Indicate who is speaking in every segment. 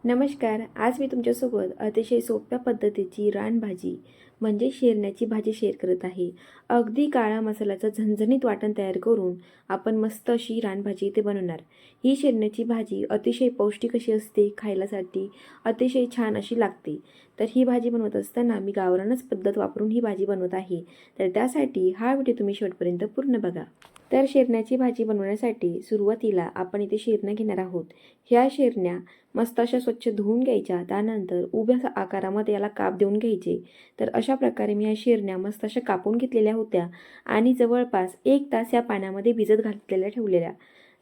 Speaker 1: नमस्कार. आज मी तुमच्यासोबत अतिशय सोप्या पद्धतीची रानभाजी म्हणजे शेरण्याची भाजी शेअर करत आहे. अगदी काळा मसाल्याचं झणझणीत वाटण तयार करून आपण मस्त अशी रानभाजी इथे बनवणार. ही शेरण्याची भाजी अतिशय पौष्टिक अशी असते, खायलासाठी अतिशय छान अशी लागते. तर ही भाजी बनवत असताना मी गावरानच पद्धत वापरून ही भाजी बनवत आहे. तर त्यासाठी हा व्हिडिओ तुम्ही शेवटपर्यंत पूर्ण बघा. तर शेरण्याची भाजी बनवण्यासाठी सुरुवातीला आपण इथे शेरण्या घेणार आहोत. ह्या शेरण्या मस्त अशा स्वच्छ धुवून घ्यायच्या. त्यानंतर उभ्या आकारामध्ये याला काप देऊन घ्यायचे. तर अशा प्रकारे मी ह्या शेरण्या मस्त अशा कापून घेतलेल्या होत्या आणि जवळपास 1 तास या पाण्यामध्ये भिजत घातलेल्या ठेवलेल्या.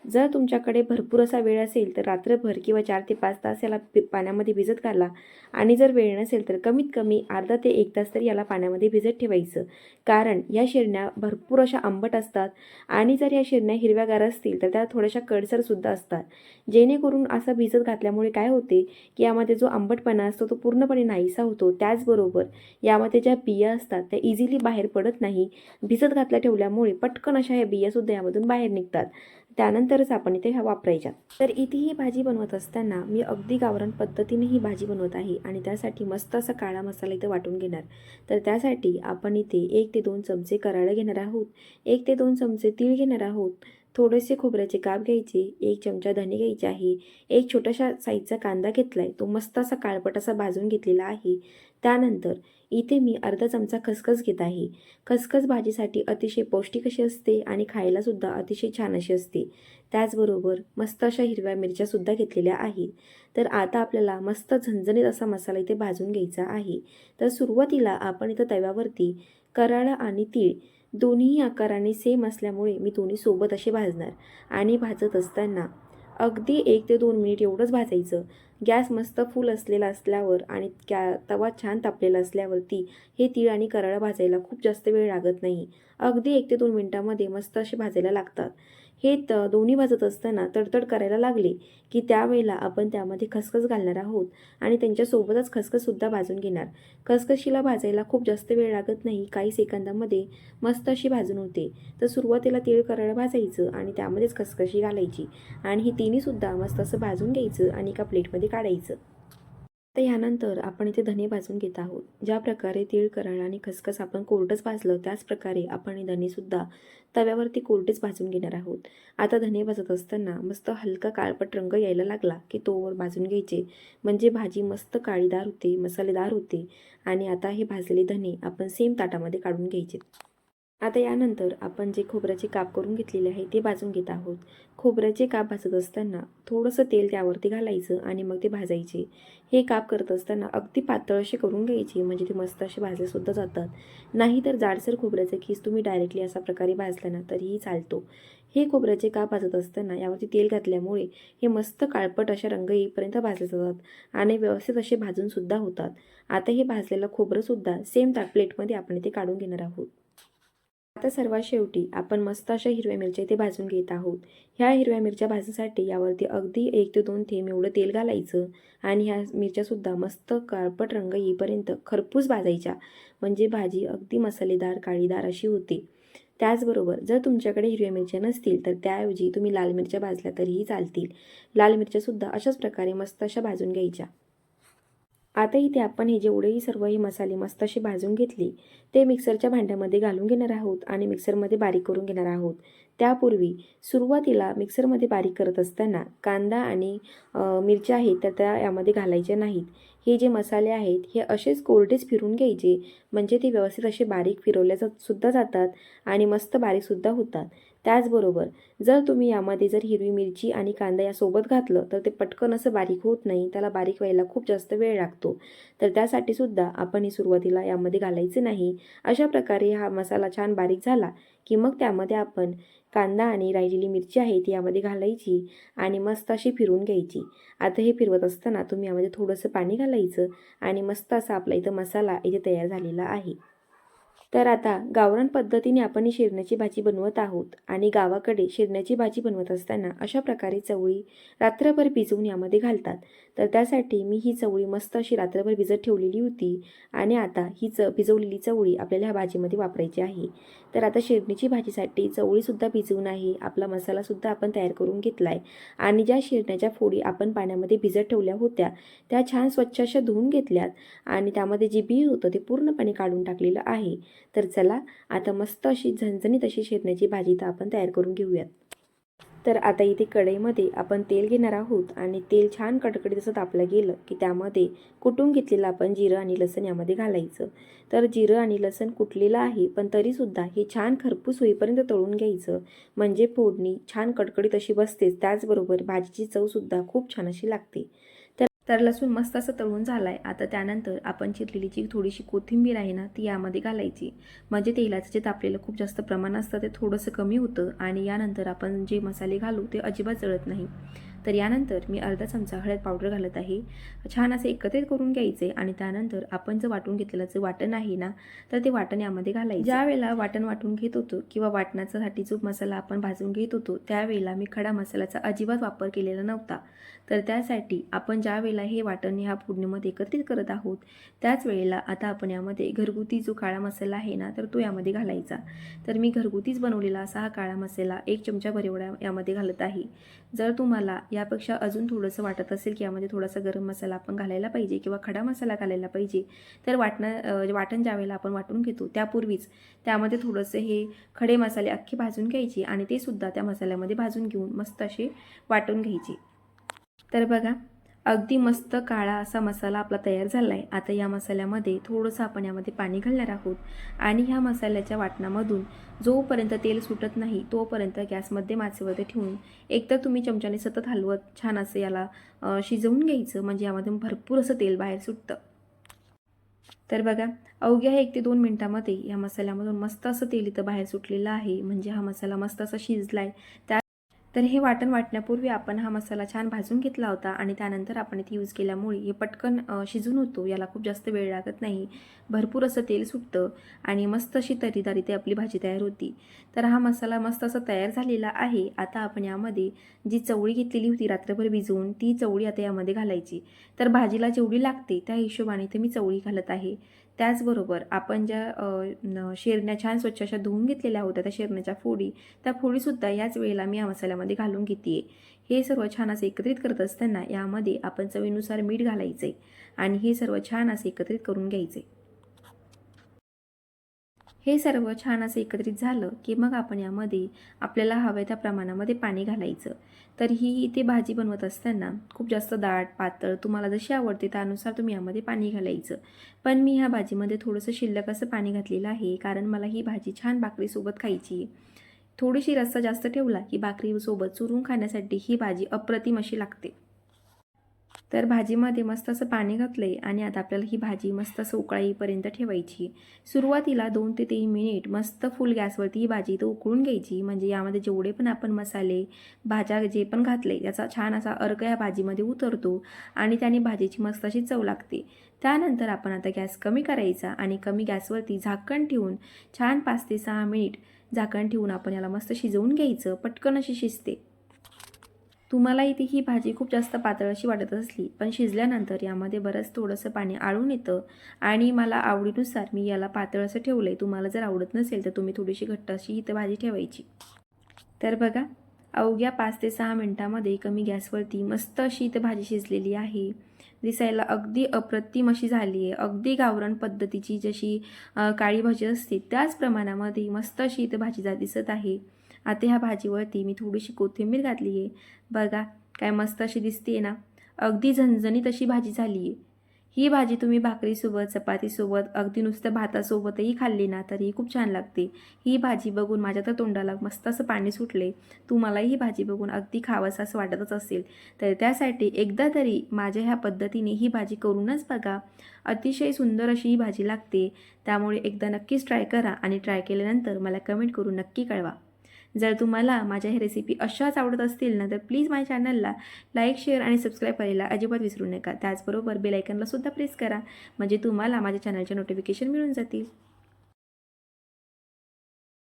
Speaker 1: जर तुमच्याकडे भरपूर असा वेळ असेल तर रात्रभर किंवा 4 ते 5 तास याला पाण्यामध्ये भिजत घाला आणि जर वेळ नसेल तर कमीत कमी अर्धा ते 1 तास तरी याला पाण्यामध्ये भिजत ठेवायचं. कारण या शेरण्या भरपूर अशा आंबट असतात आणि जर या शेरण्या हिरव्यागार असतील तर त्या थोड्याशा कडसरसुद्धा असतात. जेणेकरून असं भिजत घातल्यामुळे काय होते की यामध्ये जो आंबटपणा असतो तो पूर्णपणे नाहीसा होतो. त्याचबरोबर यामध्ये ज्या बिया असतात त्या इझिली बाहेर पडत नाही. भिजत घातल्या ठेवल्यामुळे पटकन अशा ह्या बियासुद्धा यामधून बाहेर निघतात. त्यानंतरच आपण इथे वापरायच्या. तर इथे ही भाजी बनवत असताना मी अगदी गावरान पद्धतीने ही भाजी बनवत आहे आणि त्यासाठी मस्त असा काळा मसाला इथे वाटून घेणार. तर त्यासाठी आपण इथे 1 ते 2 चमचे कराळे घेणार आहोत, 1 ते 2 चमचे तीळ घेणार आहोत, थोडेसे खोबऱ्याचे काप घ्यायचे, 1 चमचा धने घ्यायचे आहे, एक छोटासा साईजचा कांदा घेतलाय, तो मस्त असा काळपट असा भाजून घेतलेला आहे. त्यानंतर इथे मी अर्धा चमचा खसखस घेत आहे. खसखस भाजीसाठी अतिशय पौष्टिक अशी असते आणि खायलासुद्धा अतिशय छान अशी असते. त्याचबरोबर मस्त अशा हिरव्या मिरच्यासुद्धा घेतलेल्या आहेत. तर आता आपल्याला मस्त झणझणीत असा मसाला इथे भाजून घ्यायचा आहे. तर सुरुवातीला आपण इथं तव्यावरती कराळा आणि तीळ दोन्ही आकाराने सेम असल्यामुळे मी दोन्ही सोबत असे भाजणार आणि भाजत असताना अगदी 1 ते 2 मिनिट एवढंच भाजायचं. गॅस मस्त फुल असलेला असल्यावर आणि तवा छान तापलेला असल्यावरती हे तीळ आणि कराळा भाजायला खूप जास्त वेळ लागत नाही. अगदी 1 ते 2 मिनिटांमध्ये मस्त असे भाजायला लागतात. हे दोन्ही भाजत असताना तडतड करायला लागले की त्यावेळेला आपण त्यामध्ये खसखस घालणार आहोत आणि त्यांच्यासोबतच खसखससुद्धा भाजून घेणार. खसखशीला भाजायला खूप जास्त वेळ लागत नाही, काही सेकंदामध्ये मस्त अशी भाजून होते. तर सुरुवातीला तीळ कराळं भाजायचं आणि त्यामध्येच खसखशी घालायची आणि ही तिन्हीसुद्धा मस्त असं भाजून घ्यायचं आणि एका प्लेटमध्ये काढायचं. तर ह्यानंतर आपण इथे धने भाजून घेत आहोत. ज्या प्रकारे तीळ कराळा आणि खसखस आपण कोरडंच भाजलं त्याच प्रकारे आपण हे धनेसुद्धा तव्यावरती कोरडेच भाजून घेणार आहोत. आता धने भाजत असताना मस्त हलका काळपट रंग यायला लागला की तोवर भाजून घ्यायचे, म्हणजे भाजी मस्त काळीदार होते, मसालेदार होते. आणि आता हे भाजलेले धने आपण सेम ताटामध्ये काढून घ्यायचे. आता यानंतर आपण जे खोबऱ्याचे काप करून घेतलेले आहे ते भाजून घेत आहोत. खोबऱ्याचे काप भाजत असताना थोडंसं तेल त्यावरती घालायचं आणि मग ते भाजायचे. हे काप करत असताना अगदी पातळ असे करून घ्यायचे, म्हणजे ते मस्त असे भाजलेसुद्धा जातात. नाहीतर जाडसर खोबऱ्याचे खीस तुम्ही डायरेक्टली अशा प्रकारे भाजला ना तरीही चालतो. हे खोबऱ्याचे काप भाजत असताना यावरती तेल घातल्यामुळे हे मस्त काळपट अशा रंग येईपर्यंत भाजले जातात आणि व्यवस्थित असे भाजूनसुद्धा होतात. आता हे भाजलेलं खोबरंसुद्धा सेम प्लेटमध्ये आपण इथे काढून घेणार आहोत. आता सर्वात शेवटी आपण मस्त अशा हिरव्या मिरच्या इथे भाजून घेत आहोत. ह्या हिरव्या मिरच्या भाजण्यासाठी यावरती अगदी 1 ते 2 थेंब एवढं तेल घालायचं आणि ह्या मिरच्यासुद्धा मस्त काळपट रंग येईपर्यंत खरपूस भाजायच्या, म्हणजे भाजी अगदी मसालेदार काळीदार अशी होते. त्याचबरोबर जर तुमच्याकडे हिरव्या मिरच्या नसतील तर त्याऐवजी तुम्ही लाल मिरच्या भाजल्या तरीही चालतील. लाल मिरच्यासुद्धा अशाच प्रकारे मस्त अशा भाजून घ्यायच्या. आता इथे आपण हे जेवढेही सर्व हे मसाले मस्त असे भाजून घेतले ते मिक्सरच्या भांड्यामध्ये घालून घेणार आहोत आणि मिक्सरमध्ये बारीक करून घेणार आहोत. त्यापूर्वी सुरुवातीला मिक्सरमध्ये बारीक करत असताना कांदा आणि मिरच्या आहेत तर त्या यामध्ये घालायच्या नाहीत. हे जे मसाले आहेत हे असेच कोरडेच फिरून घ्यायचे, म्हणजे ते व्यवस्थित असे बारीक फिरवल्या सुद्धा जातात आणि मस्त बारीकसुद्धा होतात. त्याचबरोबर जर तुम्ही यामध्ये जर हिरवी मिरची आणि कांदा यासोबत घातलं तर ते पटकन असं बारीक होत नाही, त्याला बारीक व्हायला खूप जास्त वेळ लागतो. तर त्यासाठी सुद्धा आपण हे सुरुवातीला यामध्ये घालायचं नाही. अशा प्रकारे हा मसाला छान बारीक झाला की मग त्यामध्ये आपण कांदा आणि राहिलेली मिरची आहे ती यामध्ये घालायची आणि मस्त अशी फिरवून घ्यायची. आता हे फिरवत असताना तुम्ही यामध्ये थोडंसं पाणी घालायचं आणि मस्त असा आपला इथं मसाला इथे तयार झालेला आहे. तर आता गावरान पद्धतीने आपण ही शेरण्याची भाजी बनवत आहोत आणि गावाकडे शेरण्याची भाजी बनवत असताना अशा प्रकारे चवळी रात्रभर भिजवून यामध्ये घालतात. तर त्यासाठी मी ही चवळी मस्त अशी रात्रभर भिजत ठेवलेली होती आणि आता ही भिजवलेली चवळी आपल्याला ह्या भाजीमध्ये वापरायची आहे. तर आता शेरनीची भाजीसाठी चवळीसुद्धा भिजवून आहे, आपला मसालासुद्धा आपण तयार करून घेतला आहे आणि ज्या शेरण्याच्या फोडी आपण पाण्यामध्ये भिजत ठेवल्या होत्या त्या छान स्वच्छ अशा धुवून घेतल्यात आणि त्यामध्ये जे बी होतं ते पूर्णपणे काढून टाकलेलं आहे. तर चला आता मस्त अशी झणझणीत अशी शेरण्याची भाजी तर आपण तयार करून घेऊयात. तर आता इथे कढईमध्ये आपण तेल घेणार आहोत आणि तेल छान कडकडीत असं तापलं गेलं की त्यामध्ये कुटून घेतलेलं आपण जिरं आणि लसण यामध्ये घालायचं. तर जिरं आणि लसण कुटलेलं आहे पण तरीसुद्धा हे छान खरपूस होईपर्यंत तळून घ्यायचं, म्हणजे फोडणी छान कडकडीत अशी बसतेच, त्याचबरोबर भाजीची चवसुद्धा खूप छान अशी लागते. तर लसूण मस्त असं तळून झालाय. आता त्यानंतर आपण चिरलेली जी थोडीशी कोथिंबीर आहे ना ती यामध्ये घालायची, म्हणजे तेलाचं जे तापलेलं खूप जास्त प्रमाण असतं ते थोडंसं कमी होतं आणि यानंतर आपण जे मसाले घालू ते अजिबात जळत नाही. तर यानंतर मी अर्धा चमचा हळद पावडर घालत आहे. छान असे एकत्रित करून घ्यायचे आणि त्यानंतर आपण जे वाटून घेतलेलं जे वाटण आहे ना तर ते वाटण यामध्ये घालायचं. ज्या वेळेला वाटण वाटून घेत होतो किंवा वाटणासाठी जो मसाला आपण भाजून घेत होतो त्यावेळेला मी खडा मसाल्याचा अजिबात वापर केलेला नव्हता. तर त्यासाठी आपण ज्या वेळेला हे वाटण ह्या फोडणीमध्ये एकत्रित करत आहोत त्याच वेळेला आता आपण यामध्ये घरगुती जो काळा मसाला आहे ना तर तो यामध्ये घालायचा. तर मी घरगुतीच बनवलेला असा हा काळा मसाला 1 चमचाभर एवढा यामध्ये घालत आहे. जर तुम्हाला यापेक्षा अजून थोडंसं वाटत असेल की यामध्ये थोडासा गरम मसाला आपण घालायला पाहिजे किंवा खडा मसाला घालायला पाहिजे तर वाटण ज्या वेळेला आपण वाटून घेतो त्यापूर्वीच त्यामध्ये थोडंसं हे खडे मसाले अख्खे भाजून घ्यायचे आणि ते सुद्धा त्या मसाल्यामध्ये भाजून घेऊन मस्त असे वाटून घ्यायचे. तर बघा अगदी मस्त काळा असा मसाला आपला तयार झाला आहे. आता या मसाल्यामध्ये थोडंसं आपण यामध्ये पाणी घालणार आहोत आणि ह्या मसाल्याच्या वाटणामधून जोपर्यंत तेल सुटत नाही तोपर्यंत गॅसमध्ये माचेवरती ठेवून एकतर तुम्ही चमच्याने सतत हलवत छान असं याला शिजवून घ्यायचं, म्हणजे यामध्ये भरपूर असं तेल बाहेर सुटतं. तर बघा अवघ्या 1 ते 2 मिनिटांमध्ये या मसाल्यामधून मस्त असं तेल इथं बाहेर सुटलेलं आहे, म्हणजे हा मसाला मस्त असा शिजला आहे. तर हे वाटण वाटण्यापूर्वी आपण हा मसाला छान भाजून घेतला होता आणि त्यानंतर आपण इथे यूज केल्यामुळे हे पटकन शिजून होतो, याला खूप जास्त वेळ लागत नाही, भरपूर असं तेल सुटतं आणि मस्त अशी तर्रीदार इथे आपली भाजी तयार होती. तर हा मसाला मस्त असा तयार झालेला आहे. आता आपण यामध्ये जी चवळी घेतलेली होती रात्रभर भिजवून ती चवळी आता यामध्ये घालायची. तर भाजीला जेवढी लागते त्या हिशोबाने इथे मी चवळी घालत आहे. त्याचबरोबर आपण ज्या शेरण्या छान स्वच्छ अशा धुवून घेतलेल्या होत्या त्या शेरण्याच्या फोडी, त्या फोडीसुद्धा याच वेळेला मी या मसाल्यामध्ये घालून घेते. हे सर्व छान असे एकत्रित करत असताना यामध्ये आपण चवीनुसार मीठ घालायचे आणि हे सर्व छान असे एकत्रित करून घ्यायचे. हे सर्व छान असं एकत्रित झालं की मग आपण यामध्ये आपल्याला हव्या त्या प्रमाणामध्ये पाणी घालायचं. तर ही इथे भाजी बनवत असताना खूप जास्त दाट पातळ तुम्हाला जशी आवडते त्यानुसार तुम्ही यामध्ये पाणी घालायचं. पण मी ह्या भाजीमध्ये थोडंसं शिल्लक असं पाणी घातलेलं आहे, कारण मला ही भाजी छान भाकरीसोबत खायची. थोडीशी रस्सा जास्त ठेवला की भाकरीसोबत चुरून खाण्यासाठी ही भाजी अप्रतिम अशी लागते. तर भाजीमध्ये मस्त असं पाणी घातलं आहे आणि आता आपल्याला ही भाजी मस्त असं उकळीपर्यंत ठेवायची. सुरुवातीला 2 ते 3 मिनिट मस्त फुल गॅसवरती ही भाजी तर उकळून घ्यायची, म्हणजे यामध्ये जेवढे पण आपण मसाले भाज्या जे पण घातले त्याचा छान असा अर्क या भाजीमध्ये उतरतो आणि त्याने भाजीची मस्त अशी चव लागते. त्यानंतर आपण आता गॅस कमी करायचा आणि कमी गॅसवरती झाकण ठेवून छान 5 ते 6 मिनिट झाकण ठेवून आपण याला मस्त शिजवून घ्यायचं, पटकन अशी शिजते. तुम्हाला इथे ही भाजी खूप जास्त पातळ अशी वाटत असली पण शिजल्यानंतर यामध्ये बरंच थोडंसं पाणी आळून येतं आणि मला आवडीनुसार मी याला पातळ असं ठेवलं आहे. तुम्हाला जर आवडत नसेल तर तुम्ही थोडीशी घट्ट अशी इथं भाजी ठेवायची. तर बघा अवघ्या 5 ते 6 मिनिटांमध्ये कमी गॅसवरती मस्त अशी इथं भाजी शिजलेली आहे. दिसायला अगदी अप्रतिम अशी झाली आहे. अगदी गावरान पद्धतीची जशी काळी भाजी असते त्याच प्रमाणामध्ये मस्त अशी इथं भाजी दिसत आहे. आता ह्या भाजीवरती मी थोडीशी कोथिंबीर घातली आहे. बघा काय मस्त अशी दिसते ना, अगदी झणझणीत अशी भाजी झाली आहे. ही भाजी तुम्ही भाकरीसोबत, चपातीसोबत, अगदी नुसतं भातासोबतही खाल्ली ना तरी खूप छान लागते. ही भाजी बघून माझ्या तर तोंडाला मस्त असं पाणी सुटले. तुम्हालाही ही भाजी बघून अगदी खावंसं असं वाटतच असेल, तर त्यासाठी एकदा तरी माझ्या ह्या पद्धतीने ही भाजी करूनच बघा. अतिशय सुंदर अशी ही भाजी लागते. त्यामुळे एकदा नक्कीच ट्राय करा आणि ट्राय केल्यानंतर मला कमेंट करून नक्की कळवा. जर तुम्हाला माझ्या ह्या रेसिपी अशाच आवडत असतील ना तर प्लीज माझ्या चॅनलला लाईक, शेअर आणि सबस्क्राईब करायला अजिबात विसरू नका. त्याचबरोबर बेल आयकॉनला सुद्धा प्रेस करा, म्हणजे तुम्हाला माझ्या चॅनलचे नोटिफिकेशन मिळून जातील.